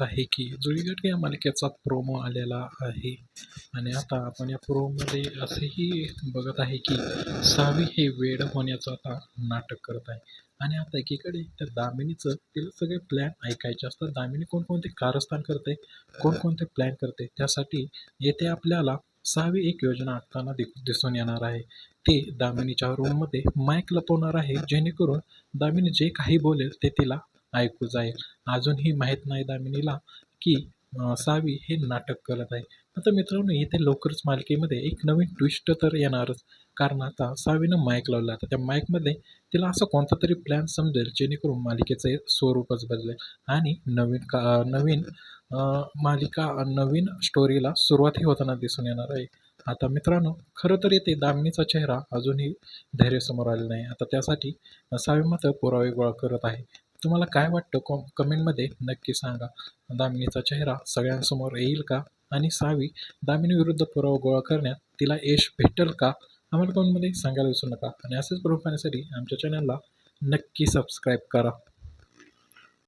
बघत आहे की जुळीगट या मालिकेचा प्रोमो आलेला आहे आणि आता आपण या प्रोमोमध्ये असेही बघत आहे की सावी हे वेड होण्याचं आता नाटक करत आहे. आणि आता एकीकडे त्या दामिनीचं तिला सगळे प्लॅन ऐकायचे असतात. दामिनी कोणकोणते कारस्थान करते, कोणकोणते प्लॅन करते, त्यासाठी येथे आपल्याला सावी एक योजना आखताना दिसून येणार आहे. ते दामिनीच्या रूममध्ये माईक लपवणार आहे, जेणेकरून दामिनी जे काही बोलेल ते तिला ऐकू जाईल. अजूनही माहीत नाही दामिनीला की सावी हे नाटक करत आहे. आता मित्रांनो, इथे लवकरच मालिकेमध्ये एक नवीन ट्विस्ट तर येणारच. कारण आता सावीनं माईक लावला. आता त्या माईकमध्ये तिला असा कोणता तरी प्लॅन समजेल, जेणेकरून मालिकेचं हे स्वरूपच बदलेल आणि नवीन मालिका नवीन स्टोरीला सुरुवातही होताना दिसून येणार आहे. आता मित्रांनो, खरं तर येथे दामिनीचा चेहरा अजूनही धैर्यसमोर आलेला नाही. आता त्यासाठी सावी मात्र पुरावे गोळा करत आहे. तुम्हाला काय वाटतं कमेंटमध्ये नक्की सांगा. दामिनीचा चेहरा सगळ्यांसमोर येईल का? आणि सावी दामिनीविरुद्ध पुरावा गोळा करण्यात तिला यश भेटेल का? आम्हाला कमेंटमध्ये सांगायला विसरू नका आणि असेच प्रूफ पाहण्यासाठी आमच्या चॅनलला नक्की सबस्क्राईब करा.